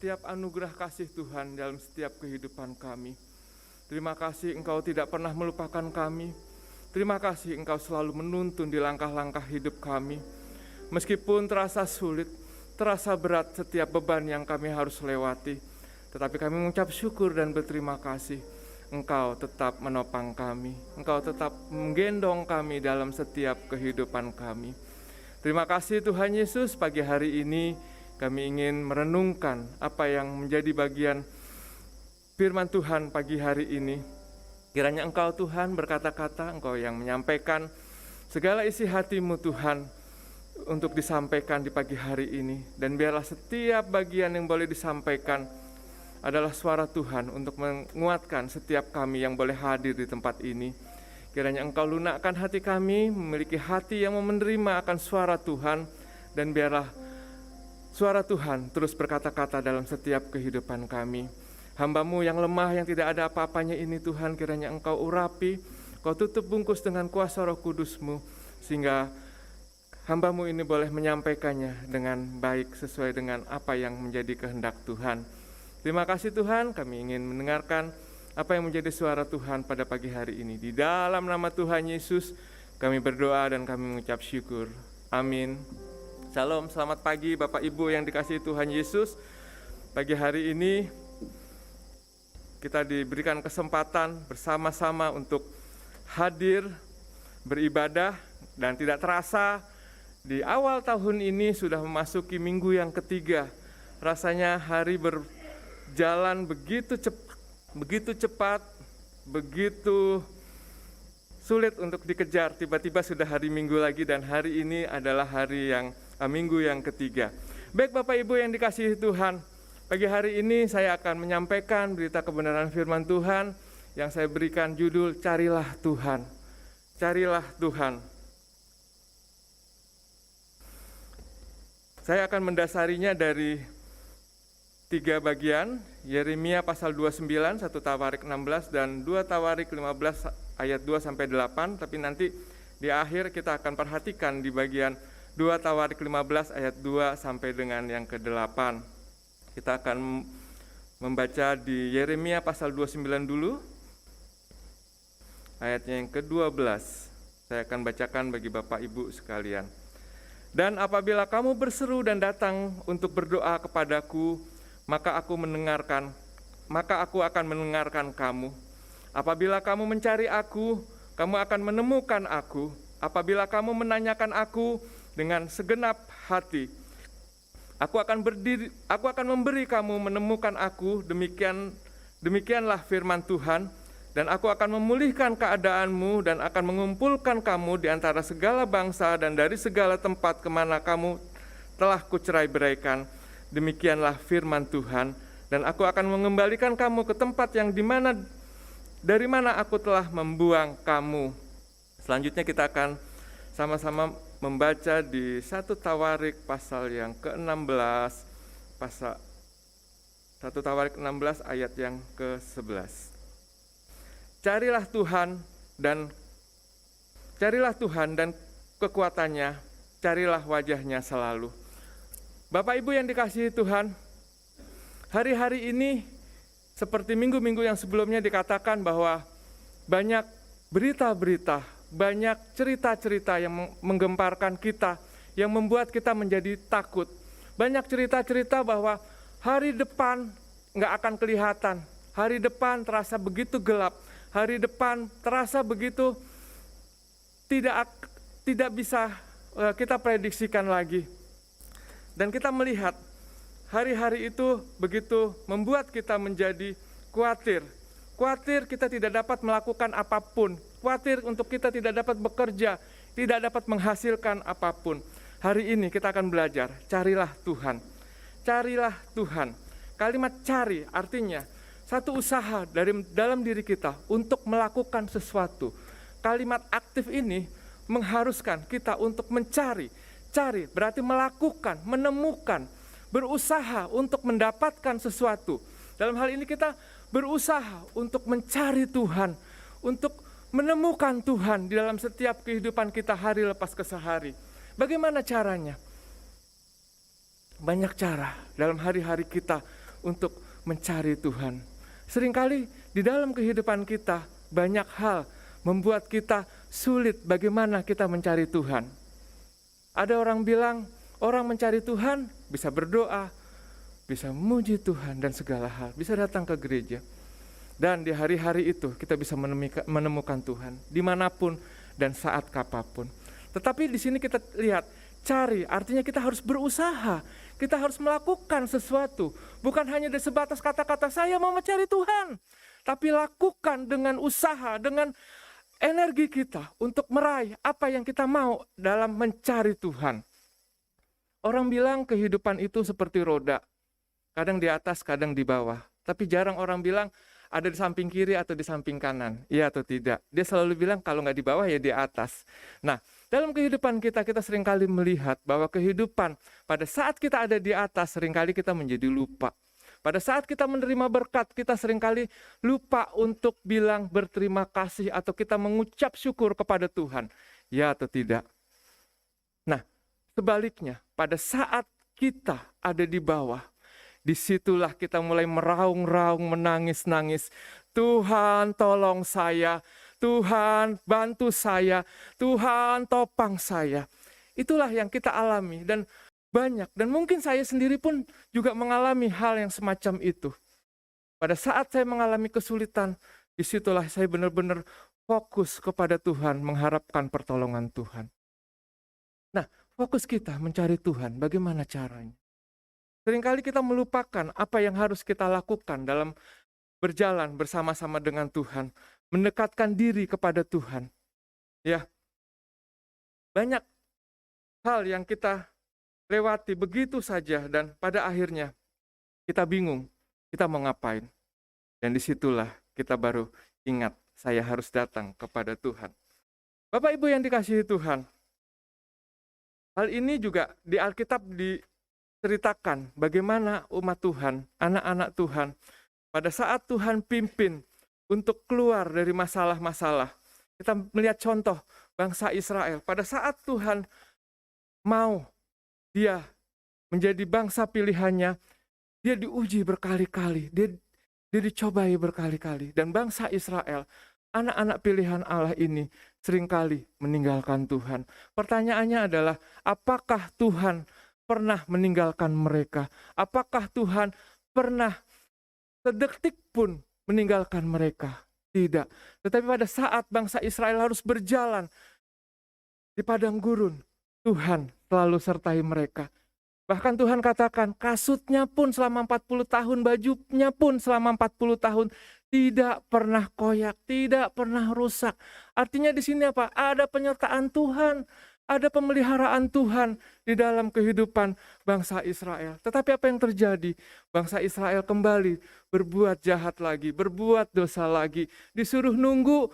setiap anugerah kasih Tuhan dalam setiap kehidupan kami. Terima kasih Engkau tidak pernah melupakan kami. Terima kasih Engkau selalu menuntun di langkah-langkah hidup kami. Meskipun terasa sulit, terasa berat setiap beban yang kami harus lewati, tetapi kami mengucap syukur dan berterima kasih. Engkau tetap menopang kami. Engkau tetap menggendong kami dalam setiap kehidupan kami. Terima kasih Tuhan Yesus, pagi hari ini kami ingin merenungkan apa yang menjadi bagian firman Tuhan pagi hari ini. Kiranya Engkau Tuhan berkata-kata, Engkau yang menyampaikan segala isi hati-Mu Tuhan untuk disampaikan di pagi hari ini. Dan biarlah setiap bagian yang boleh disampaikan adalah suara Tuhan untuk menguatkan setiap kami yang boleh hadir di tempat ini. Kiranya Engkau lunakkan hati kami, memiliki hati yang mau menerima akan suara Tuhan, dan biarlah suara Tuhan terus berkata-kata dalam setiap kehidupan kami. Hamba-Mu yang lemah, yang tidak ada apa-apanya ini Tuhan, kiranya Engkau urapi, Kau tutup bungkus dengan kuasa Roh Kudus-Mu, sehingga hamba-Mu ini boleh menyampaikannya dengan baik sesuai dengan apa yang menjadi kehendak Tuhan. Terima kasih Tuhan, kami ingin mendengarkan apa yang menjadi suara Tuhan pada pagi hari ini. Di dalam nama Tuhan Yesus, kami berdoa dan kami mengucap syukur. Amin. Shalom, selamat pagi Bapak Ibu yang dikasihi Tuhan Yesus. Pagi hari ini kita diberikan kesempatan bersama-sama untuk hadir, beribadah, dan tidak terasa di awal tahun ini sudah memasuki minggu yang ketiga. Rasanya hari berjalan begitu cepat, begitu sulit untuk dikejar. Tiba-tiba sudah hari Minggu lagi, dan hari ini adalah minggu yang ketiga. Baik Bapak Ibu yang dikasihi Tuhan, pagi hari ini saya akan menyampaikan berita kebenaran firman Tuhan yang saya berikan judul Carilah Tuhan. Carilah Tuhan. Saya akan mendasarinya dari 3 bagian, Yeremia pasal 29, 1 Tawarik 16, dan 2 Tawarik 15 ayat 2-8, tapi nanti di akhir kita akan perhatikan di bagian 2 Tawarik 15 ayat 2 sampai dengan yang ke-8. Kita akan membaca di Yeremia pasal 29 dulu, ayatnya yang ke-12. Saya akan bacakan bagi Bapak Ibu sekalian. Dan apabila kamu berseru dan datang untuk berdoa kepadaku, maka aku akan mendengarkan kamu. Apabila kamu mencari aku, kamu akan menemukan aku. Apabila kamu menanyakan aku dengan segenap hati, aku akan memberi kamu menemukan aku. Demikianlah firman Tuhan. Dan aku akan memulihkan keadaanmu dan akan mengumpulkan kamu di antara segala bangsa dan dari segala tempat kemana kamu telah kucerai-beraikan. Demikianlah firman Tuhan, dan aku akan mengembalikan kamu ke tempat yang dari mana aku telah membuang kamu. Selanjutnya kita akan sama-sama membaca di 1 Tawarik pasal yang ke-16, pasal 1 Tawarik 16 ayat yang ke-11. Carilah Tuhan dan kekuatannya, carilah wajahnya selalu. Bapak Ibu yang dikasihi Tuhan, hari-hari ini seperti minggu-minggu yang sebelumnya dikatakan bahwa banyak berita-berita, banyak cerita-cerita yang menggemparkan kita, yang membuat kita menjadi takut. Banyak cerita-cerita bahwa hari depan nggak akan kelihatan, hari depan terasa begitu gelap, hari depan terasa begitu tidak bisa kita prediksikan lagi. Dan kita melihat hari-hari itu begitu membuat kita menjadi khawatir. Khawatir kita tidak dapat melakukan apapun. Khawatir untuk kita tidak dapat bekerja, tidak dapat menghasilkan apapun. Hari ini kita akan belajar, carilah Tuhan. Carilah Tuhan. Kalimat cari artinya satu usaha dalam diri kita untuk melakukan sesuatu. Kalimat aktif ini mengharuskan kita untuk mencari. Cari berarti melakukan, menemukan, berusaha untuk mendapatkan sesuatu. Dalam hal ini kita berusaha untuk mencari Tuhan, untuk menemukan Tuhan di dalam setiap kehidupan kita hari lepas ke sehari. Bagaimana caranya? Banyak cara dalam hari-hari kita untuk mencari Tuhan. Seringkali di dalam kehidupan kita banyak hal membuat kita sulit bagaimana kita mencari Tuhan. Ada orang bilang orang mencari Tuhan bisa berdoa, bisa memuji Tuhan dan segala hal, bisa datang ke gereja. Dan di hari-hari itu kita bisa menemukan Tuhan dimanapun dan saat kapapun. Tetapi di sini kita lihat, cari artinya kita harus berusaha, kita harus melakukan sesuatu. Bukan hanya di sebatas kata-kata saya mau mencari Tuhan, tapi lakukan dengan usaha, dengan energi kita untuk meraih apa yang kita mau dalam mencari Tuhan. Orang bilang kehidupan itu seperti roda, kadang di atas, kadang di bawah. Tapi jarang orang bilang ada di samping kiri atau di samping kanan, iya atau tidak. Dia selalu bilang kalau nggak di bawah ya di atas. Nah, dalam kehidupan kita seringkali melihat bahwa kehidupan pada saat kita ada di atas, seringkali kita menjadi lupa. Pada saat kita menerima berkat, kita seringkali lupa untuk bilang berterima kasih atau kita mengucap syukur kepada Tuhan, ya atau tidak. Nah, sebaliknya, pada saat kita ada di bawah, disitulah kita mulai meraung-raung, menangis-nangis. Tuhan tolong saya, Tuhan bantu saya, Tuhan topang saya. Itulah yang kita alami dan banyak. Dan mungkin saya sendiri pun juga mengalami hal yang semacam itu. Pada saat saya mengalami kesulitan, disitulah saya benar-benar fokus kepada Tuhan, mengharapkan pertolongan Tuhan. Nah, fokus kita mencari Tuhan, bagaimana caranya? Seringkali kita melupakan apa yang harus kita lakukan dalam berjalan bersama-sama dengan Tuhan, mendekatkan diri kepada Tuhan. Ya, banyak hal yang kita lewati begitu saja dan pada akhirnya kita bingung, kita mau ngapain. Dan disitulah kita baru ingat, saya harus datang kepada Tuhan. Bapak Ibu yang dikasihi Tuhan, hal ini juga di Alkitab ceritakan bagaimana umat Tuhan, anak-anak Tuhan, pada saat Tuhan pimpin untuk keluar dari masalah-masalah. Kita melihat contoh bangsa Israel. Pada saat Tuhan mau dia menjadi bangsa pilihannya, dia diuji berkali-kali, dia dicobai berkali-kali. Dan bangsa Israel, anak-anak pilihan Allah ini seringkali meninggalkan Tuhan. Pertanyaannya adalah, apakah Tuhan pernah meninggalkan mereka? Apakah Tuhan pernah sedetik pun meninggalkan mereka? Tidak. Tetapi pada saat bangsa Israel harus berjalan di padang gurun, Tuhan selalu sertai mereka. Bahkan Tuhan katakan, kasutnya pun selama 40 tahun, bajunya pun selama 40 tahun tidak pernah koyak, tidak pernah rusak. Artinya di sini apa? Ada penyertaan Tuhan. Ada pemeliharaan Tuhan di dalam kehidupan bangsa Israel. Tetapi apa yang terjadi? Bangsa Israel kembali berbuat jahat lagi, berbuat dosa lagi. Disuruh nunggu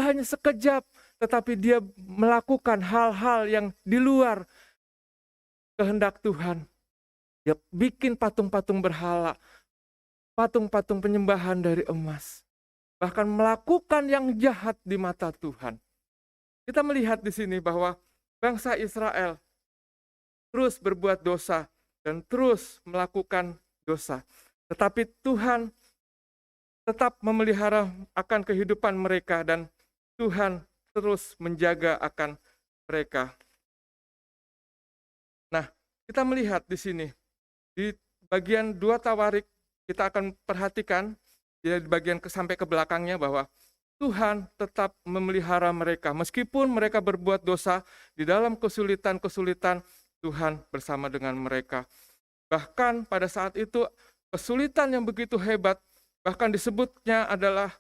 hanya sekejap. Tetapi dia melakukan hal-hal yang di luar kehendak Tuhan. Dia bikin patung-patung berhala, patung-patung penyembahan dari emas. Bahkan melakukan yang jahat di mata Tuhan. Kita melihat di sini bahwa bangsa Israel terus berbuat dosa dan terus melakukan dosa. Tetapi Tuhan tetap memelihara akan kehidupan mereka dan Tuhan terus menjaga akan mereka. Nah, kita melihat di sini, di bagian 2 Tawarik, kita akan perhatikan, di bagian sampai ke belakangnya bahwa Tuhan tetap memelihara mereka. Meskipun mereka berbuat dosa, di dalam kesulitan-kesulitan, Tuhan bersama dengan mereka. Bahkan pada saat itu, kesulitan yang begitu hebat, bahkan disebutnya adalah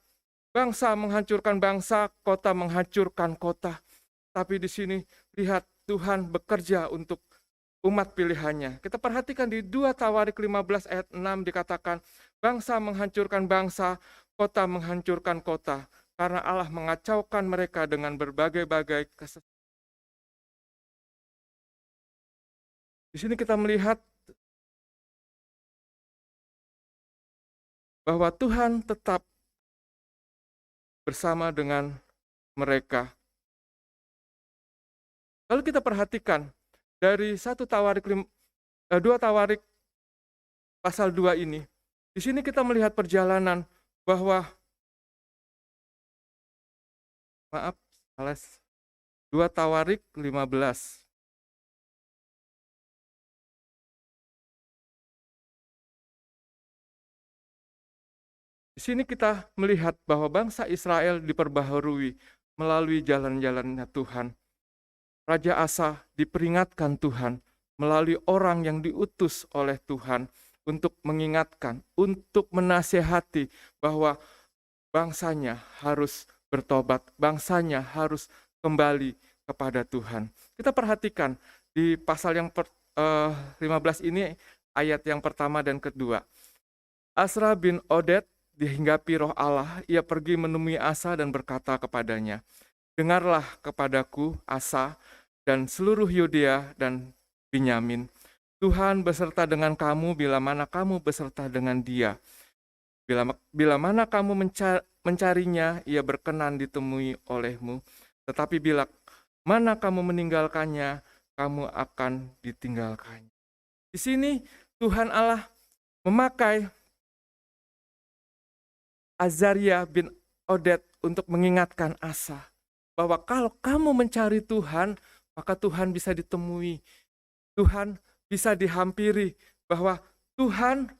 bangsa menghancurkan bangsa, kota menghancurkan kota. Tapi di sini, lihat Tuhan bekerja untuk umat pilihannya. Kita perhatikan di 2 Tawarik 15 ayat 6 dikatakan, bangsa menghancurkan bangsa, kota menghancurkan kota. Karena Allah mengacaukan mereka dengan berbagai-bagai kesesatan. Di sini kita melihat bahwa Tuhan tetap bersama dengan mereka. Lalu kita perhatikan dari 2 Tawarik pasal 2 ini. Di sini kita melihat perjalanan bahwa, maaf, salah, 2 Tawarik 15. Di sini kita melihat bahwa bangsa Israel diperbaharui melalui jalan-jalannya Tuhan. Raja Asa diperingatkan Tuhan melalui orang yang diutus oleh Tuhan untuk mengingatkan, untuk menasehati bahwa bangsanya harus bertobat, bangsanya harus kembali kepada Tuhan. Kita perhatikan di pasal yang 15 ini, ayat yang pertama dan kedua. Asra bin Oded dihinggapi roh Allah, ia pergi menemui Asa dan berkata kepadanya, "Dengarlah kepadaku, Asa, dan seluruh Yudea dan Binyamin. Tuhan beserta dengan kamu bila mana kamu beserta dengan dia. Bila mana kamu mencarinya, ia berkenan ditemui olehmu. Tetapi bila mana kamu meninggalkannya, kamu akan ditinggalkannya." Di sini Tuhan Allah memakai Azaria bin Oded untuk mengingatkan Asa bahwa kalau kamu mencari Tuhan, maka Tuhan bisa ditemui. Tuhan bisa dihampiri, bahwa Tuhan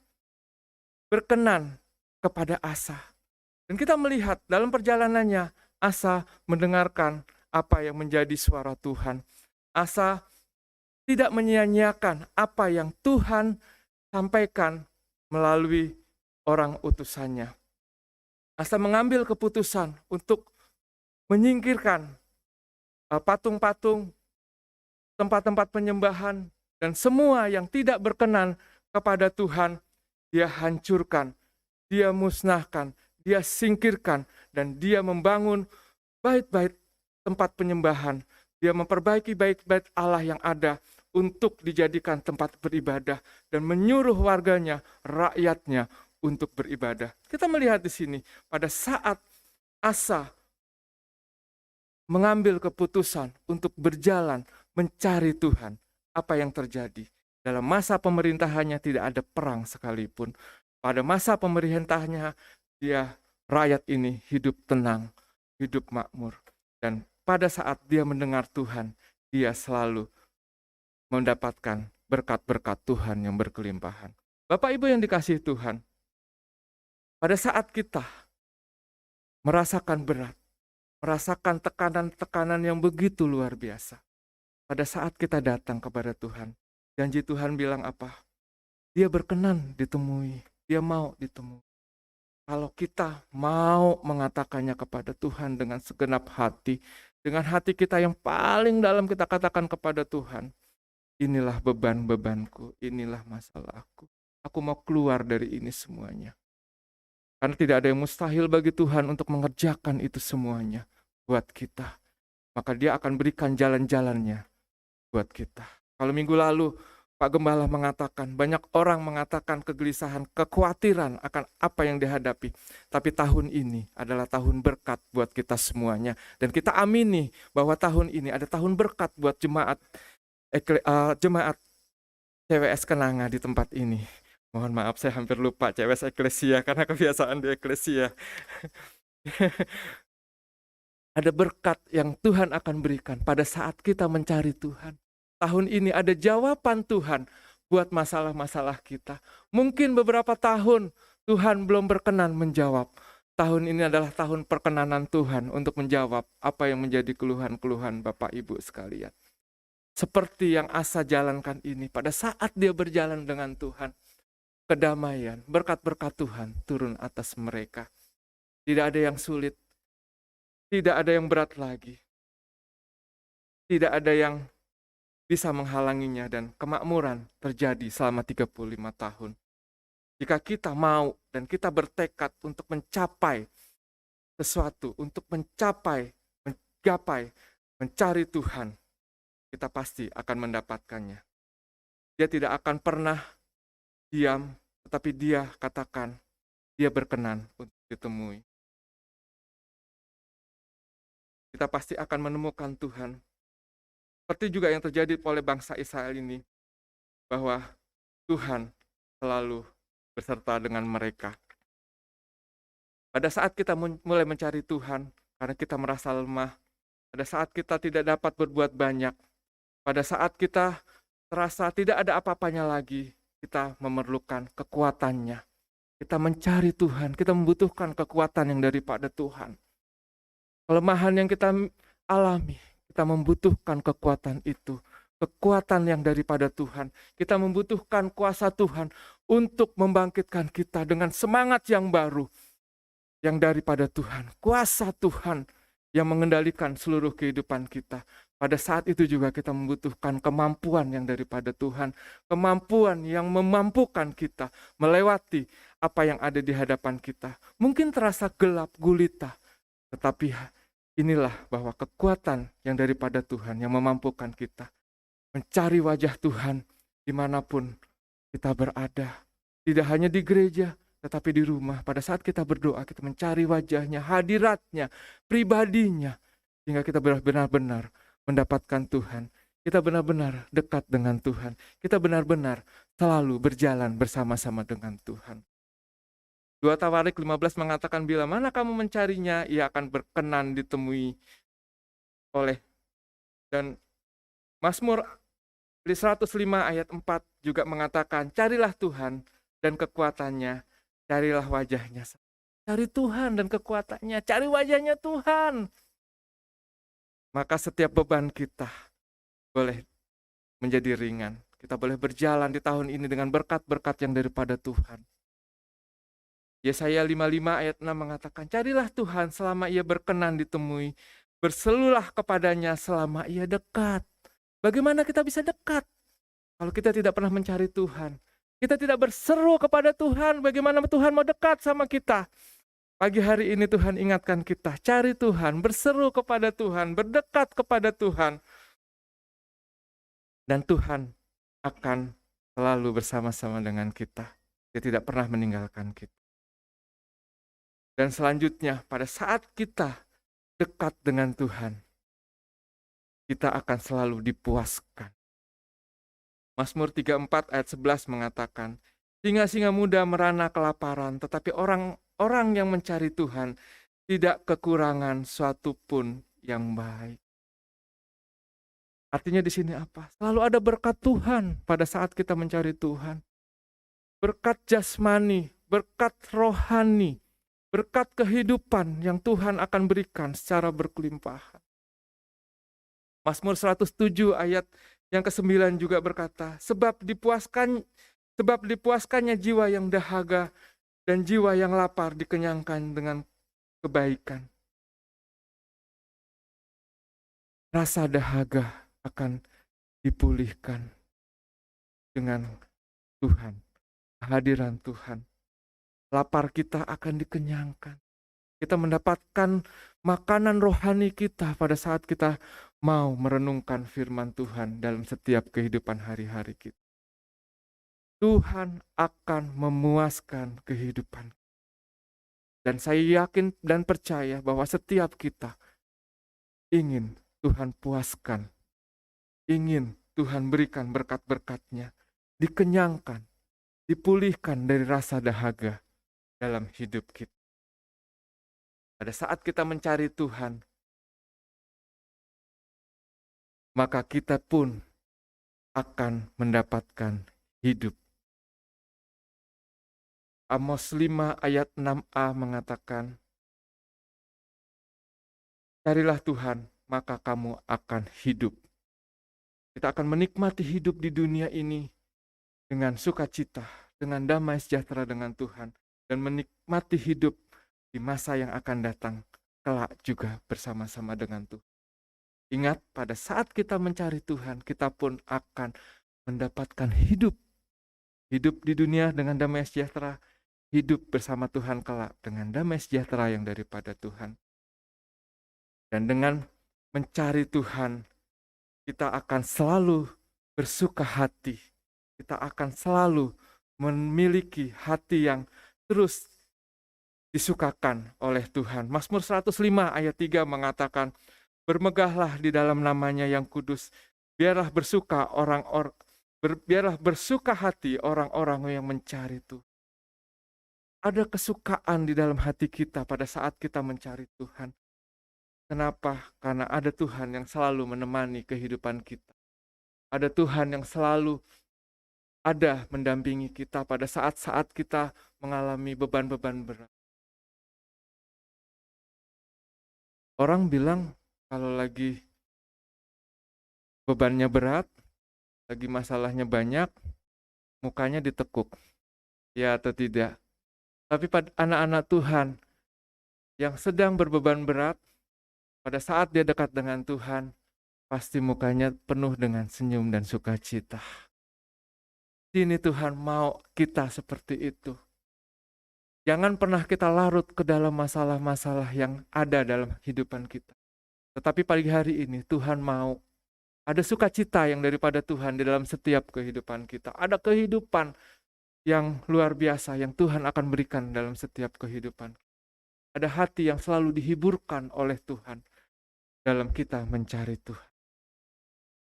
berkenan kepada Asa. Dan kita melihat dalam perjalanannya, Asa mendengarkan apa yang menjadi suara Tuhan. Asa tidak menyia-nyiakan apa yang Tuhan sampaikan melalui orang utusannya. Asa mengambil keputusan untuk menyingkirkan patung-patung, tempat-tempat penyembahan, dan semua yang tidak berkenan kepada Tuhan. Dia hancurkan, dia musnahkan, dia singkirkan, dan dia membangun bait-bait tempat penyembahan. Dia memperbaiki bait-bait Allah yang ada untuk dijadikan tempat beribadah dan menyuruh warganya, rakyatnya untuk beribadah. Kita melihat di sini pada saat Asa mengambil keputusan untuk berjalan mencari Tuhan, apa yang terjadi? Dalam masa pemerintahannya tidak ada perang sekalipun. Pada masa pemerintahannya, rakyat ini hidup tenang, hidup makmur. Dan pada saat dia mendengar Tuhan, dia selalu mendapatkan berkat-berkat Tuhan yang berkelimpahan. Bapak Ibu yang dikasihi Tuhan, pada saat kita merasakan berat, merasakan tekanan-tekanan yang begitu luar biasa, pada saat kita datang kepada Tuhan, janji Tuhan bilang apa? Dia berkenan ditemui, dia mau ditemui. Kalau kita mau mengatakannya kepada Tuhan dengan segenap hati, dengan hati kita yang paling dalam kita katakan kepada Tuhan, inilah beban-bebanku, inilah masalahku. Aku mau keluar dari ini semuanya. Karena tidak ada yang mustahil bagi Tuhan untuk mengerjakan itu semuanya buat kita. Maka dia akan berikan jalan-jalannya buat kita. Kalau minggu lalu Pak Gembala mengatakan, banyak orang mengatakan kegelisahan, kekhawatiran akan apa yang dihadapi. Tapi tahun ini adalah tahun berkat buat kita semuanya. Dan kita amini bahwa tahun ini ada tahun berkat buat jemaat CWS Kenanga di tempat ini. Mohon maaf, saya hampir lupa CWS Eklesia karena kebiasaan di Eklesia. Ada berkat yang Tuhan akan berikan pada saat kita mencari Tuhan. Tahun ini ada jawaban Tuhan buat masalah-masalah kita. Mungkin beberapa tahun Tuhan belum berkenan menjawab. Tahun ini adalah tahun perkenanan Tuhan untuk menjawab apa yang menjadi keluhan-keluhan Bapak Ibu sekalian. Seperti yang Asa jalankan ini pada saat dia berjalan dengan Tuhan. Kedamaian, berkat-berkat Tuhan turun atas mereka. Tidak ada yang sulit, tidak ada yang berat lagi. Tidak ada yang bisa menghalanginya dan kemakmuran terjadi selama 35 tahun. Jika kita mau dan kita bertekad untuk mencapai sesuatu, untuk menggapai, mencari Tuhan, kita pasti akan mendapatkannya. Dia tidak akan pernah diam, tetapi dia katakan, dia berkenan untuk ditemui. Kita pasti akan menemukan Tuhan. Seperti juga yang terjadi oleh bangsa Israel ini, bahwa Tuhan selalu beserta dengan mereka. Pada saat kita mulai mencari Tuhan, karena kita merasa lemah, pada saat kita tidak dapat berbuat banyak, pada saat kita terasa tidak ada apa-apanya lagi, kita memerlukan kekuatannya. Kita mencari Tuhan, kita membutuhkan kekuatan yang daripada Tuhan. Kelemahan yang kita alami, kita membutuhkan kekuatan itu. Kekuatan yang daripada Tuhan. Kita membutuhkan kuasa Tuhan untuk membangkitkan kita dengan semangat yang baru. Yang daripada Tuhan. Kuasa Tuhan yang mengendalikan seluruh kehidupan kita. Pada saat itu juga kita membutuhkan kemampuan yang daripada Tuhan. Kemampuan yang memampukan kita melewati apa yang ada di hadapan kita. Mungkin terasa gelap gulita. Tetapi inilah bahwa kekuatan yang daripada Tuhan yang memampukan kita. Mencari wajah Tuhan dimanapun kita berada. Tidak hanya di gereja, tetapi di rumah. Pada saat kita berdoa, kita mencari wajahnya, hadiratnya, pribadinya. Sehingga kita benar-benar mendapatkan Tuhan. Kita benar-benar dekat dengan Tuhan. Kita benar-benar selalu berjalan bersama-sama dengan Tuhan. 2 Tawarik 15 mengatakan, bila mana kamu mencarinya, ia akan berkenan ditemui oleh. Dan Mazmur 105 ayat 4 juga mengatakan, carilah Tuhan dan kekuatannya, carilah wajahnya. Cari Tuhan dan kekuatannya, cari wajahnya Tuhan. Maka setiap beban kita boleh menjadi ringan. Kita boleh berjalan di tahun ini dengan berkat-berkat yang daripada Tuhan. Yesaya 55 ayat 6 mengatakan, carilah Tuhan selama ia berkenan ditemui, berselulah kepadanya selama ia dekat. Bagaimana kita bisa dekat kalau kita tidak pernah mencari Tuhan? Kita tidak berseru kepada Tuhan, bagaimana Tuhan mau dekat sama kita? Pagi hari ini Tuhan ingatkan kita, cari Tuhan, berseru kepada Tuhan, berdekat kepada Tuhan. Dan Tuhan akan selalu bersama-sama dengan kita. Dia tidak pernah meninggalkan kita. Dan selanjutnya, pada saat kita dekat dengan Tuhan, kita akan selalu dipuaskan. Mazmur 34 ayat 11 mengatakan, singa-singa muda merana kelaparan, tetapi orang yang mencari Tuhan tidak kekurangan suatu pun yang baik. Artinya di sini apa? Selalu ada berkat Tuhan pada saat kita mencari Tuhan. Berkat jasmani, berkat rohani, berkat kehidupan yang Tuhan akan berikan secara berkelimpahan. Mazmur 107 ayat yang ke-9 juga berkata, sebab dipuaskannya jiwa yang dahaga dan jiwa yang lapar dikenyangkan dengan kebaikan. Rasa dahaga akan dipulihkan dengan Tuhan, kehadiran Tuhan. Lapar kita akan dikenyangkan. Kita mendapatkan makanan rohani kita pada saat kita mau merenungkan firman Tuhan dalam setiap kehidupan hari-hari kita. Tuhan akan memuaskan kehidupan. Dan saya yakin dan percaya bahwa setiap kita ingin Tuhan puaskan. Ingin Tuhan berikan berkat-berkat-Nya. Dikenyangkan, dipulihkan dari rasa dahaga dalam hidup kita. Pada saat kita mencari Tuhan, maka kita pun akan mendapatkan hidup. Amos 5 ayat 6a mengatakan, carilah Tuhan, maka kamu akan hidup. Kita akan menikmati hidup di dunia ini dengan sukacita, dengan damai sejahtera dengan Tuhan, dan menikmati hidup di masa yang akan datang, kelak juga bersama-sama dengan Tuhan. Ingat, pada saat kita mencari Tuhan, kita pun akan mendapatkan hidup. Hidup di dunia dengan damai sejahtera, hidup bersama Tuhan kelak dengan damai sejahtera yang daripada Tuhan. Dan dengan mencari Tuhan, kita akan selalu bersuka hati. Kita akan selalu memiliki hati yang terus disukakan oleh Tuhan. Mazmur 105 ayat 3 mengatakan, bermegahlah di dalam namanya yang kudus, biarlah bersuka hati orang-orang yang mencari Tuhan. Ada kesukaan di dalam hati kita pada saat kita mencari Tuhan. Kenapa? Karena ada Tuhan yang selalu menemani kehidupan kita. Ada Tuhan yang selalu ada mendampingi kita pada saat-saat kita mengalami beban-beban berat. Orang bilang kalau lagi bebannya berat, lagi masalahnya banyak, mukanya ditekuk. Ya atau tidak? Tapi pada anak-anak Tuhan yang sedang berbeban berat, pada saat dia dekat dengan Tuhan, pasti mukanya penuh dengan senyum dan sukacita. Ini Tuhan mau kita seperti itu. Jangan pernah kita larut ke dalam masalah-masalah yang ada dalam kehidupan kita. Tetapi pagi hari ini Tuhan mau ada sukacita yang daripada Tuhan di dalam setiap kehidupan kita. Ada kehidupan yang luar biasa yang Tuhan akan berikan dalam setiap kehidupan. Ada hati yang selalu dihiburkan oleh Tuhan dalam kita mencari Tuhan.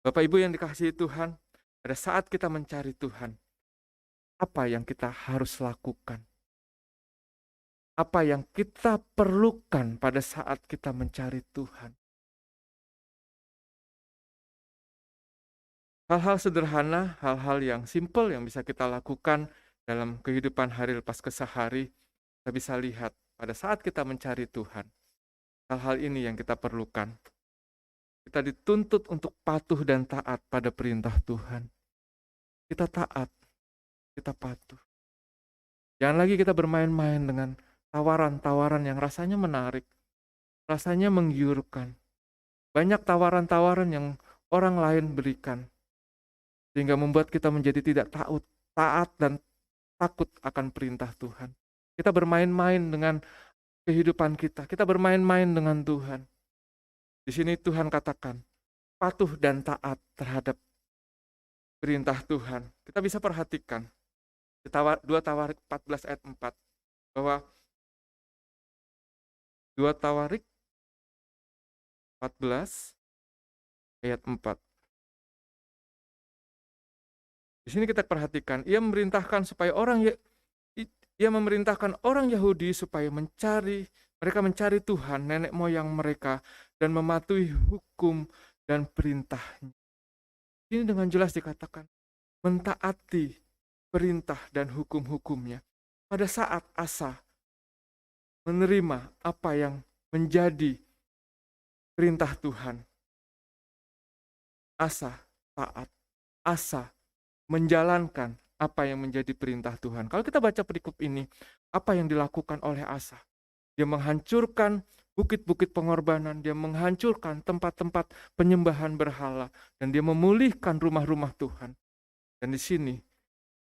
Bapak Ibu yang dikasihi Tuhan, pada saat kita mencari Tuhan, apa yang kita harus lakukan? Apa yang kita perlukan pada saat kita mencari Tuhan? Hal-hal sederhana, hal-hal yang simpel yang bisa kita lakukan dalam kehidupan hari lepas kesehari, kita bisa lihat pada saat kita mencari Tuhan. Hal-hal ini yang kita perlukan. Kita dituntut untuk patuh dan taat pada perintah Tuhan. Kita taat, kita patuh. Jangan lagi kita bermain-main dengan tawaran-tawaran yang rasanya menarik, rasanya menggiurkan. Banyak tawaran-tawaran yang orang lain berikan, sehingga membuat kita menjadi tidak taat dan takut akan perintah Tuhan. Kita bermain-main dengan kehidupan kita, kita bermain-main dengan Tuhan. Di sini Tuhan katakan, patuh dan taat terhadap perintah Tuhan. Kita bisa perhatikan, 2 Tawarik 14 ayat 4, bahwa 2 Tawarik 14 ayat 4. Di sini kita perhatikan, ia memerintahkan orang Yahudi supaya mereka mencari Tuhan, nenek moyang mereka, dan mematuhi hukum dan perintahnya. Ini dengan jelas dikatakan, mentaati perintah dan hukum-hukumnya. Pada saat Asa menerima apa yang menjadi perintah Tuhan, Asa taat, Asa menjalankan apa yang menjadi perintah Tuhan. Kalau kita baca perikop ini, apa yang dilakukan oleh Asa? Dia menghancurkan bukit-bukit pengorbanan, dia menghancurkan tempat-tempat penyembahan berhala, dan dia memulihkan rumah-rumah Tuhan. Dan di sini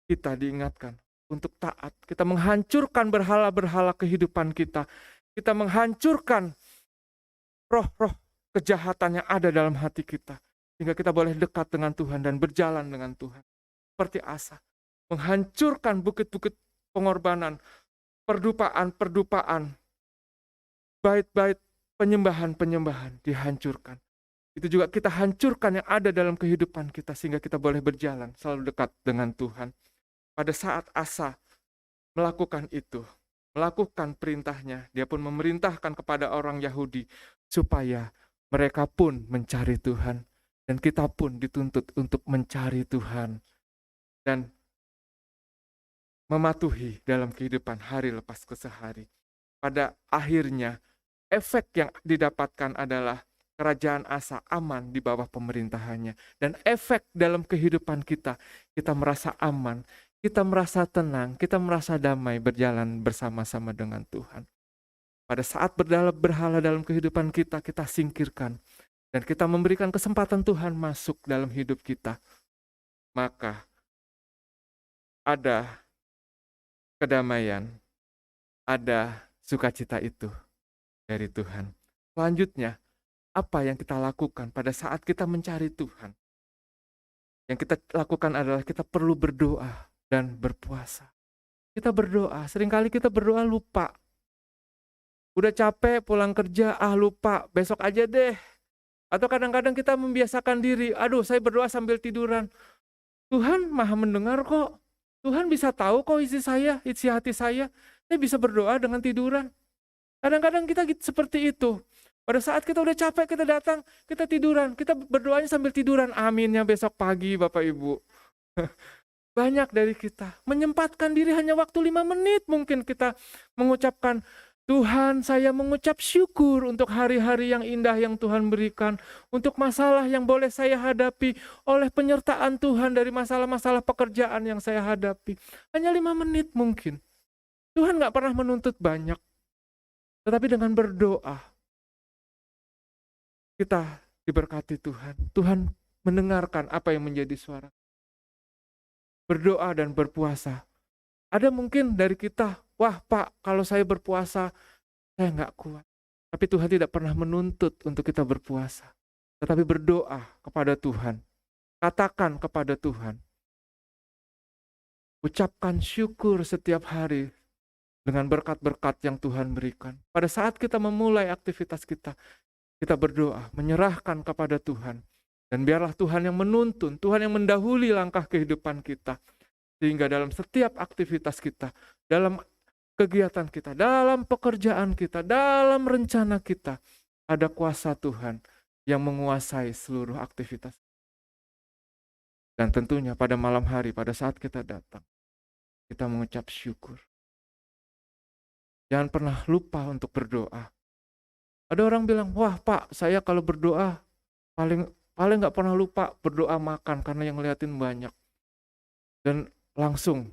kita diingatkan untuk taat. Kita menghancurkan berhala-berhala kehidupan kita. Kita menghancurkan roh-roh kejahatan yang ada dalam hati kita. Sehingga kita boleh dekat dengan Tuhan dan berjalan dengan Tuhan. Seperti Asa. Menghancurkan bukit-bukit pengorbanan, perdupaan-perdupaan, bait-bait penyembahan-penyembahan dihancurkan. Itu juga kita hancurkan yang ada dalam kehidupan kita sehingga kita boleh berjalan selalu dekat dengan Tuhan. Pada saat Asa melakukan itu, melakukan perintahnya, dia pun memerintahkan kepada orang Yahudi supaya mereka pun mencari Tuhan. Dan kita pun dituntut untuk mencari Tuhan dan mematuhi dalam kehidupan hari lepas kesehari. Pada akhirnya, efek yang didapatkan adalah kerajaan Asa aman di bawah pemerintahannya. Dan efek dalam kehidupan kita merasa aman, kita merasa tenang, kita merasa damai berjalan bersama-sama dengan Tuhan. Pada saat berhala dalam kehidupan kita singkirkan. Dan kita memberikan kesempatan Tuhan masuk dalam hidup kita. Maka ada kedamaian, ada sukacita itu dari Tuhan. Selanjutnya, apa yang kita lakukan pada saat kita mencari Tuhan? Yang kita lakukan adalah kita perlu berdoa dan berpuasa. Kita berdoa, seringkali kita berdoa lupa. Udah capek pulang kerja, lupa, besok aja deh. Atau kadang-kadang kita membiasakan diri, saya berdoa sambil tiduran. Tuhan Maha mendengar kok. Tuhan bisa tahu kok isi hati saya bisa berdoa dengan tiduran. Kadang-kadang kita seperti itu. Pada saat kita udah capek, kita datang, kita tiduran, kita berdoanya sambil tiduran, aminnya besok pagi Bapak Ibu. Banyak dari kita menyempatkan diri hanya waktu 5 menit mungkin kita mengucapkan, Tuhan saya mengucap syukur untuk hari-hari yang indah yang Tuhan berikan, untuk masalah yang boleh saya hadapi oleh penyertaan Tuhan dari masalah-masalah pekerjaan yang saya hadapi. Hanya 5 menit mungkin. Tuhan gak pernah menuntut banyak. Tetapi dengan berdoa, kita diberkati Tuhan. Tuhan mendengarkan apa yang menjadi suara. Berdoa dan berpuasa. Ada mungkin dari kita, wah Pak, kalau saya berpuasa, saya nggak kuat. Tapi Tuhan tidak pernah menuntut untuk kita berpuasa. Tetapi berdoa kepada Tuhan. Katakan kepada Tuhan. Ucapkan syukur setiap hari dengan berkat-berkat yang Tuhan berikan. Pada saat kita memulai aktivitas kita berdoa, menyerahkan kepada Tuhan. Dan biarlah Tuhan yang menuntun, Tuhan yang mendahului langkah kehidupan kita. Sehingga dalam setiap aktivitas kita, dalam kegiatan kita, dalam pekerjaan kita, dalam rencana kita, ada kuasa Tuhan yang menguasai seluruh aktivitas. Dan tentunya pada malam hari, pada saat kita datang, kita mengucap syukur. Jangan pernah lupa untuk berdoa. Ada orang bilang, wah Pak, saya kalau berdoa paling gak pernah lupa berdoa makan karena yang ngeliatin banyak. Dan langsung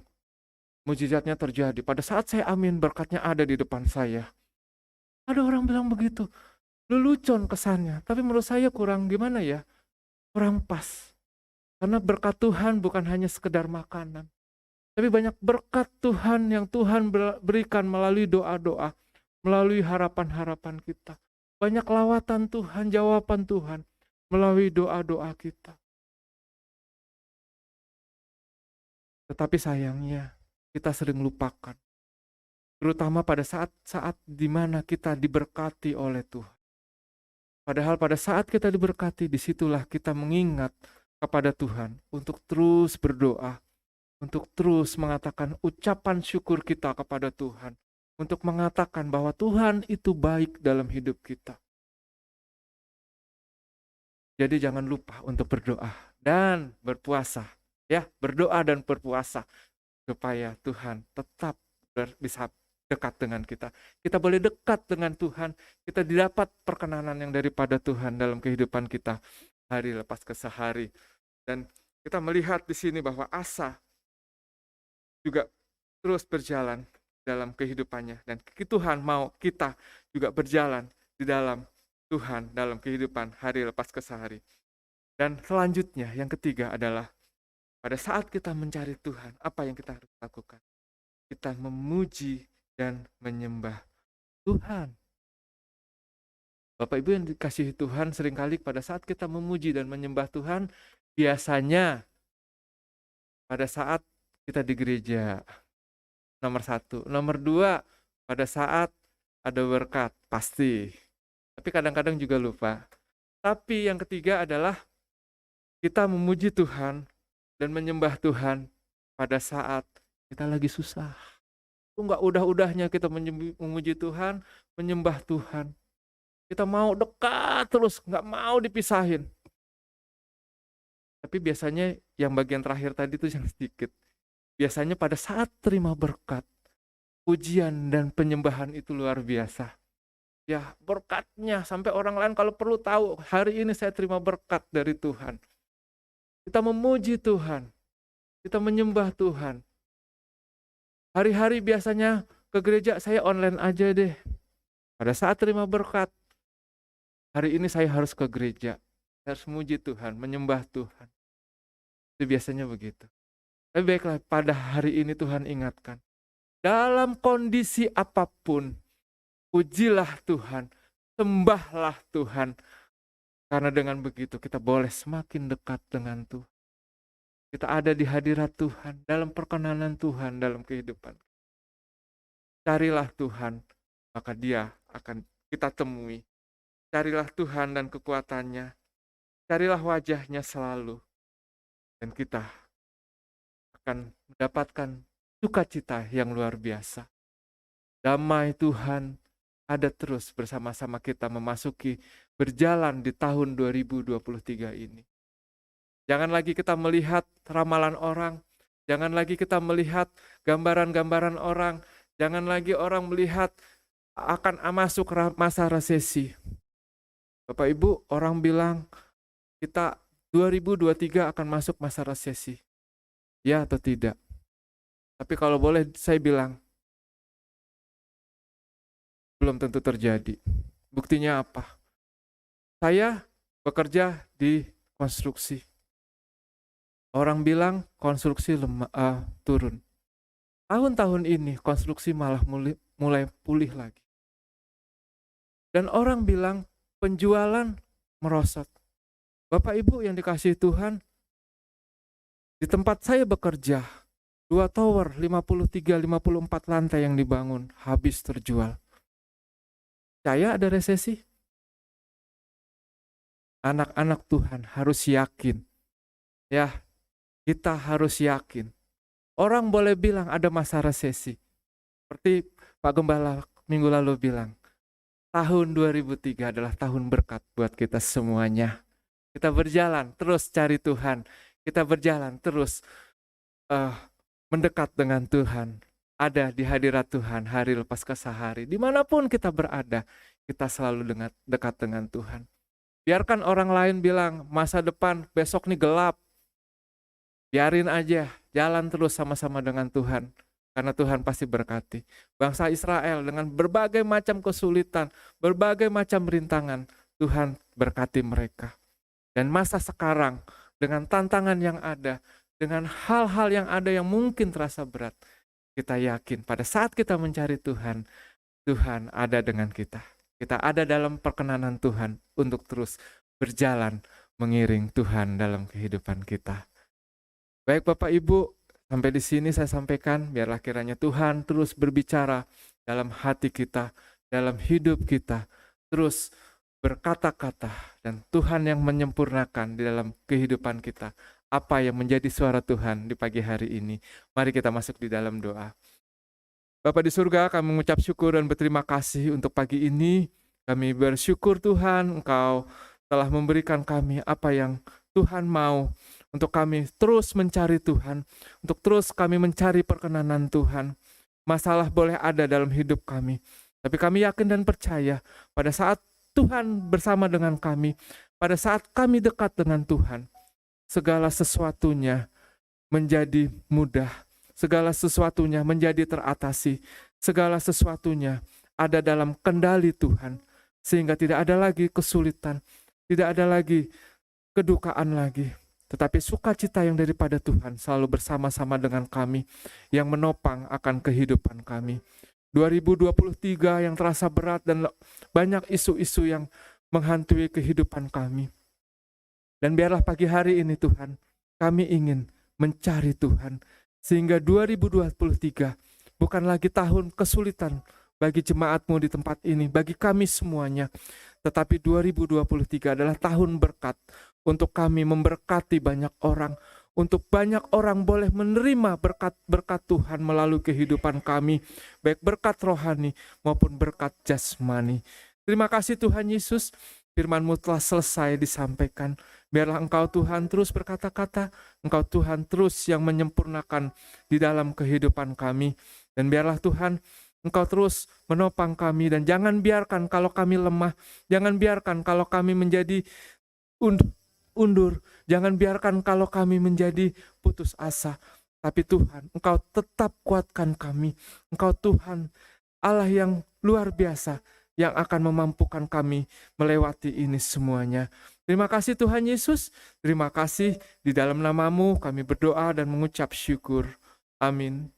mujizatnya terjadi. Pada saat saya amin, berkatnya ada di depan saya. Ada orang bilang begitu. Lelucon kesannya. Tapi menurut saya kurang gimana ya? Kurang pas. Karena berkat Tuhan bukan hanya sekedar makanan. Tapi banyak berkat Tuhan yang Tuhan berikan melalui doa-doa. Melalui harapan-harapan kita. Banyak lawatan Tuhan, jawaban Tuhan. Melalui doa-doa kita. Tetapi sayangnya kita sering lupakan. Terutama pada saat-saat di mana kita diberkati oleh Tuhan. Padahal pada saat kita diberkati, disitulah kita mengingat kepada Tuhan untuk terus berdoa. Untuk terus mengatakan ucapan syukur kita kepada Tuhan. Untuk mengatakan bahwa Tuhan itu baik dalam hidup kita. Jadi jangan lupa untuk berdoa dan berpuasa. Ya, berdoa dan berpuasa. Supaya Tuhan tetap bisa dekat dengan kita. Kita boleh dekat dengan Tuhan. Kita didapat perkenanan yang daripada Tuhan dalam kehidupan kita. Hari lepas ke sehari. Dan kita melihat di sini bahwa Asa juga terus berjalan dalam kehidupannya. Dan Tuhan mau kita juga berjalan di dalam Tuhan dalam kehidupan hari lepas ke sehari. Dan selanjutnya yang ketiga adalah pada saat kita mencari Tuhan, apa yang kita harus lakukan? Kita memuji dan menyembah Tuhan. Bapak Ibu yang dikasihi Tuhan, seringkali pada saat kita memuji dan menyembah Tuhan, biasanya pada saat kita di gereja, nomor 1. Nomor 2, pada saat ada berkat, pasti. Tapi kadang-kadang juga lupa. Tapi yang ketiga adalah kita memuji Tuhan dan menyembah Tuhan pada saat kita lagi susah. Itu gak udah-udahnya kita memuji Tuhan, menyembah Tuhan. Kita mau dekat terus, gak mau dipisahin. Tapi biasanya yang bagian terakhir tadi itu yang sedikit. Biasanya pada saat terima berkat, pujian dan penyembahan itu luar biasa. Ya, berkatnya sampai orang lain kalau perlu tahu, hari ini saya terima berkat dari Tuhan. Kita memuji Tuhan. Kita menyembah Tuhan. Hari-hari biasanya ke gereja saya online aja deh. Pada saat terima berkat, hari ini saya harus ke gereja. Saya harus memuji Tuhan, menyembah Tuhan. Itu biasanya begitu. Tapi baiklah, pada hari ini Tuhan ingatkan. Dalam kondisi apapun, pujilah Tuhan, sembahlah Tuhan. Karena dengan begitu kita boleh semakin dekat dengan Tuhan. Kita ada di hadirat Tuhan, dalam perkenanan Tuhan dalam kehidupan. Carilah Tuhan, maka Dia akan kita temui. Carilah Tuhan dan kekuatannya. Carilah wajahnya selalu. Dan kita akan mendapatkan sukacita yang luar biasa. Damai Tuhan ada terus bersama-sama kita memasuki berjalan di tahun 2023 ini. Jangan lagi kita melihat ramalan orang, jangan lagi kita melihat gambaran-gambaran orang, jangan lagi orang melihat akan masuk masa resesi. Bapak Ibu, orang bilang kita 2023 akan masuk masa resesi. Ya atau tidak? Tapi kalau boleh saya bilang, belum tentu terjadi. Buktinya apa? Saya bekerja di konstruksi. Orang bilang konstruksi turun. Tahun-tahun ini konstruksi malah mulai pulih lagi. Dan orang bilang penjualan merosot. Bapak Ibu yang dikasihi Tuhan, di tempat saya bekerja, 2 tower 53-54 lantai yang dibangun habis terjual. Saya ada resesi? Anak-anak Tuhan harus yakin. Ya, kita harus yakin. Orang boleh bilang ada masa resesi. Seperti Pak Gembala minggu lalu bilang, tahun 2003 adalah tahun berkat buat kita semuanya. Kita berjalan terus cari Tuhan. Kita berjalan terus mendekat dengan Tuhan. Ada di hadirat Tuhan hari lepas ke sehari. Dimanapun kita berada, kita selalu dekat dengan Tuhan. Biarkan orang lain bilang masa depan besok nih gelap. Biarin aja, jalan terus sama-sama dengan Tuhan. Karena Tuhan pasti berkati. Bangsa Israel dengan berbagai macam kesulitan, berbagai macam rintangan, Tuhan berkati mereka. Dan masa sekarang, dengan tantangan yang ada, dengan hal-hal yang ada yang mungkin terasa berat, kita yakin pada saat kita mencari Tuhan, Tuhan ada dengan kita. Kita ada dalam perkenanan Tuhan untuk terus berjalan mengiring Tuhan dalam kehidupan kita. Baik Bapak Ibu, sampai di sini saya sampaikan, biarlah kiranya Tuhan terus berbicara dalam hati kita, dalam hidup kita, terus berkata-kata, dan Tuhan yang menyempurnakan di dalam kehidupan kita. Apa yang menjadi suara Tuhan di pagi hari ini. Mari kita masuk di dalam doa. Bapa di surga, kami mengucap syukur dan berterima kasih untuk pagi ini. Kami bersyukur Tuhan, Engkau telah memberikan kami apa yang Tuhan mau. Untuk kami terus mencari Tuhan, untuk terus kami mencari perkenanan Tuhan. Masalah boleh ada dalam hidup kami, tapi kami yakin dan percaya pada saat Tuhan bersama dengan kami, pada saat kami dekat dengan Tuhan, segala sesuatunya menjadi mudah, segala sesuatunya menjadi teratasi, segala sesuatunya ada dalam kendali Tuhan, sehingga tidak ada lagi kesulitan, tidak ada lagi kedukaan lagi. Tetapi sukacita yang daripada Tuhan selalu bersama-sama dengan kami, yang menopang akan kehidupan kami. 2023 yang terasa berat dan banyak isu-isu yang menghantui kehidupan kami. Dan biarlah pagi hari ini Tuhan, kami ingin mencari Tuhan. Sehingga 2023 bukan lagi tahun kesulitan bagi jemaat-Mu di tempat ini, bagi kami semuanya. Tetapi 2023 adalah tahun berkat untuk kami memberkati banyak orang, untuk banyak orang boleh menerima berkat-berkat Tuhan melalui kehidupan kami, baik berkat rohani maupun berkat jasmani. Terima kasih Tuhan Yesus, firman-Mu telah selesai disampaikan. Biarlah Engkau Tuhan terus berkata-kata, Engkau Tuhan terus yang menyempurnakan di dalam kehidupan kami. Dan biarlah Tuhan Engkau terus menopang kami, dan jangan biarkan kalau kami lemah, jangan biarkan kalau kami menjadi undur, jangan biarkan kalau kami menjadi putus asa. Tapi Tuhan, Engkau tetap kuatkan kami. Engkau Tuhan, Allah yang luar biasa, yang akan memampukan kami melewati ini semuanya. Terima kasih Tuhan Yesus, terima kasih di dalam nama-Mu kami berdoa dan mengucap syukur. Amin.